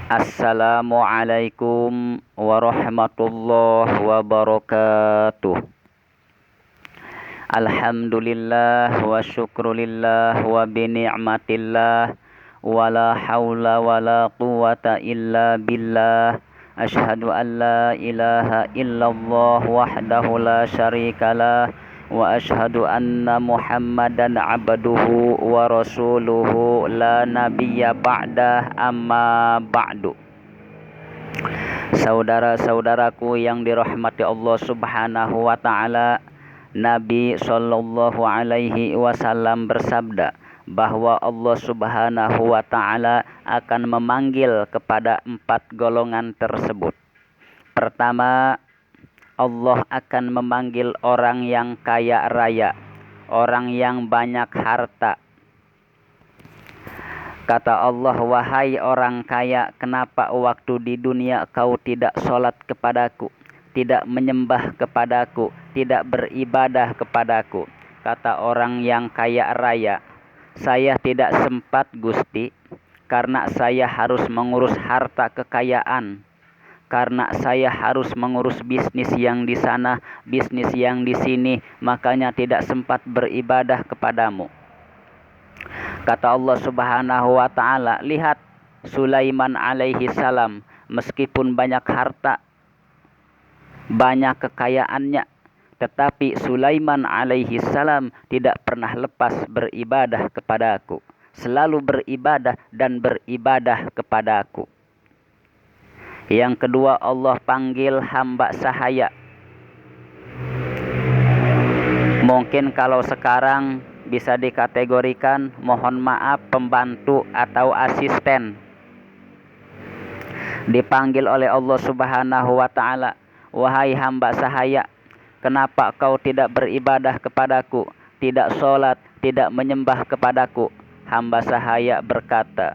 Assalamualaikum warahmatullahi wabarakatuh. Alhamdulillah wa syukrulillah wa bini'matillah wa la hawla wa la quwata illa billah. Ashhadu an la ilaha illallah wahdahu la syarikalah wa ashhadu anna Muhammadan abduhu wa rasuluhu la nabiyya ba'dah, amma ba'du. Saudara-saudaraku yang dirahmati Allah Subhanahu wa taala, Nabi sallallahu alaihi wasallam bersabda bahwa Allah Subhanahu wa taala akan memanggil kepada 4 golongan tersebut. Pertama, Allah akan memanggil orang yang kaya raya, orang yang banyak harta. Kata Allah, wahai orang kaya, kenapa waktu di dunia kau tidak sholat kepadaku, tidak menyembah kepadaku, tidak beribadah kepadaku? Kata orang yang kaya raya, saya tidak sempat Gusti, karena saya harus mengurus harta kekayaan. Karena saya harus mengurus bisnis yang di sana, bisnis yang di sini, makanya tidak sempat beribadah kepadamu. Kata Allah Subhanahu wa taala, lihat Sulaiman alaihi salam, meskipun banyak harta, banyak kekayaannya, tetapi Sulaiman alaihi salam tidak pernah lepas beribadah kepadaku, selalu beribadah dan beribadah kepadaku. Yang kedua, Allah panggil hamba sahaya. Mungkin kalau sekarang bisa dikategorikan, mohon maaf, pembantu atau asisten. Dipanggil oleh Allah Subhanahu wa taala, wahai hamba sahaya, kenapa kau tidak beribadah kepadaku, tidak sholat, tidak menyembah kepadaku? Hamba sahaya berkata,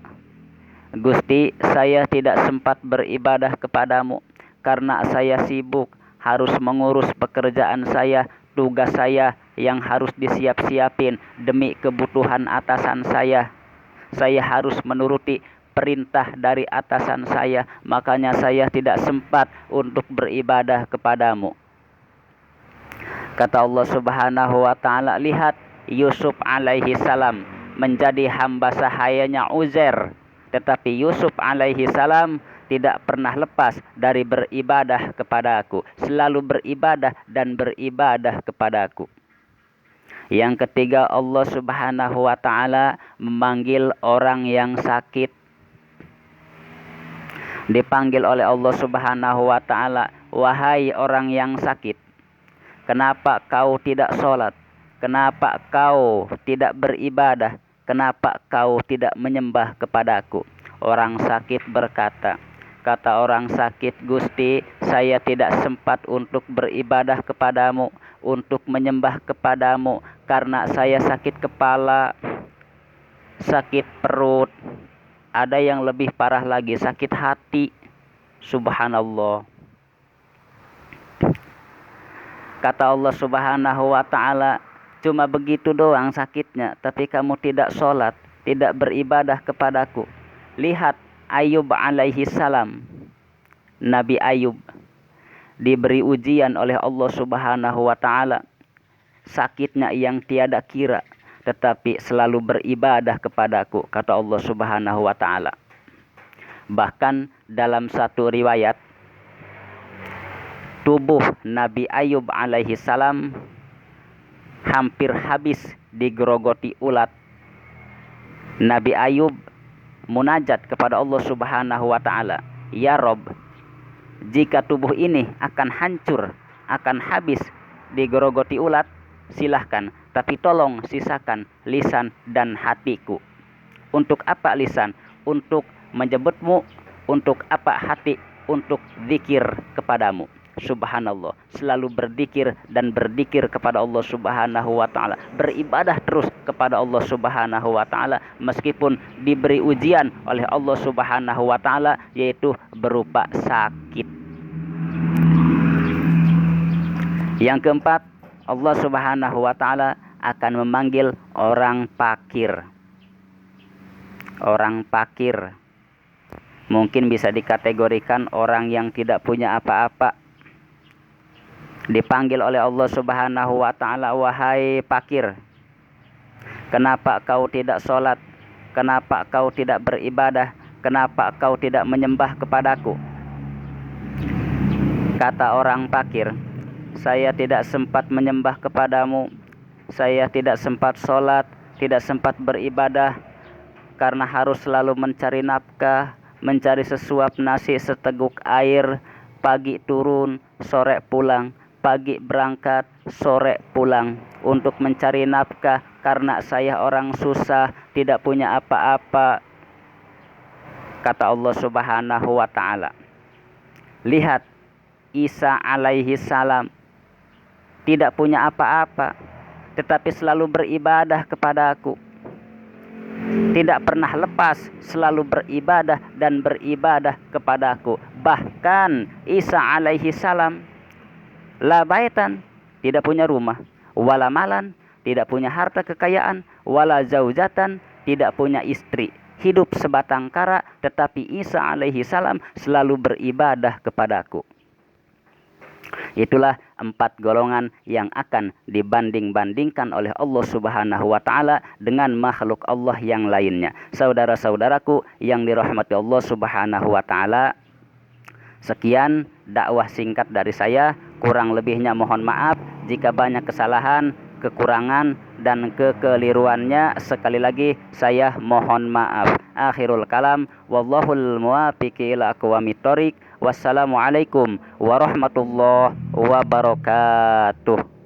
Gusti, saya tidak sempat beribadah kepadamu karena saya sibuk harus mengurus pekerjaan saya, tugas saya yang harus disiap-siapin demi kebutuhan atasan saya. Saya harus menuruti perintah dari atasan saya, makanya saya tidak sempat untuk beribadah kepadamu. Kata Allah Subhanahu wa taala, lihat Yusuf alaihi salam menjadi hamba sahayanya Uzair. Tetapi Yusuf alaihi salam tidak pernah lepas dari beribadah kepadaku, selalu beribadah dan beribadah kepadaku. Yang ketiga, Allah Subhanahu wa taala memanggil orang yang sakit. Dipanggil oleh Allah Subhanahu wa taala, wahai orang yang sakit, kenapa kau tidak sholat? Kenapa kau tidak beribadah? Kenapa kau tidak menyembah kepadaku? Orang sakit berkata, kata orang sakit, Gusti, saya tidak sempat untuk beribadah kepadamu, untuk menyembah kepadamu, karena saya sakit kepala, sakit perut, ada yang lebih parah lagi, sakit hati. Subhanallah. Kata Allah Subhanahu wa taala, cuma begitu doang sakitnya, tapi kamu tidak sholat, tidak beribadah kepadaku. Lihat Ayub alaihi salam. Nabi Ayub diberi ujian oleh Allah Subhanahu wa taala. Sakitnya yang tiada kira, tetapi selalu beribadah kepadaku, kata Allah Subhanahu wa taala. Bahkan dalam satu riwayat, tubuh Nabi Ayub alaihi salam hampir habis digerogoti ulat. Nabi Ayub munajat kepada Allah Subhanahu wa taala, ya Rob, jika tubuh ini akan hancur, akan habis digerogoti ulat, silahkan, tapi tolong sisakan lisan dan hatiku. Untuk apa lisan? Untuk menyebutmu. Untuk apa hati? Untuk zikir kepadamu. Subhanallah, selalu berzikir dan berzikir kepada Allah Subhanahu wa taala, beribadah terus kepada Allah Subhanahu wa taala meskipun diberi ujian oleh Allah Subhanahu wa taala, yaitu berupa sakit. Yang keempat, Allah Subhanahu wa taala akan memanggil orang fakir. Orang fakir Mungkin bisa dikategorikan orang yang tidak punya apa-apa. Dipanggil oleh Allah Subhanahu wa ta'ala, wahai fakir, kenapa kau tidak sholat? Kenapa kau tidak beribadah? Kenapa kau tidak menyembah kepadaku? Kata orang fakir, saya tidak sempat menyembah kepadamu, saya tidak sempat sholat, tidak sempat beribadah, karena harus selalu mencari nafkah, mencari sesuap nasi seteguk air, pagi turun, sore pulang, pagi berangkat, sore pulang, untuk mencari nafkah, karena saya orang susah, tidak punya apa-apa. Kata Allah Subhanahu wa ta'ala, lihat Isa alaihi salam tidak punya apa-apa, tetapi selalu beribadah kepadaku. Tidak pernah lepas, selalu beribadah dan beribadah kepadaku. Bahkan Isa alaihi salam la baitan, tidak punya rumah, wala malan, tidak punya harta kekayaan, wala zaujatan, tidak punya istri, hidup sebatang kara, tetapi Isa alaihi salam selalu beribadah kepadaku. Itulah 4 golongan yang akan dibanding-bandingkan oleh Allah Subhanahu wa ta'ala dengan makhluk Allah yang lainnya. Saudara-saudaraku yang dirahmati Allah Subhanahu wa ta'ala, sekian dakwah singkat dari saya. Kurang lebihnya mohon maaf. Jika banyak kesalahan, kekurangan, dan kekeliruannya, sekali lagi saya mohon maaf. Akhirul kalam, wallahul muwafiq ila aqwamit thoriq. Wassalamualaikum warahmatullahi wabarakatuh.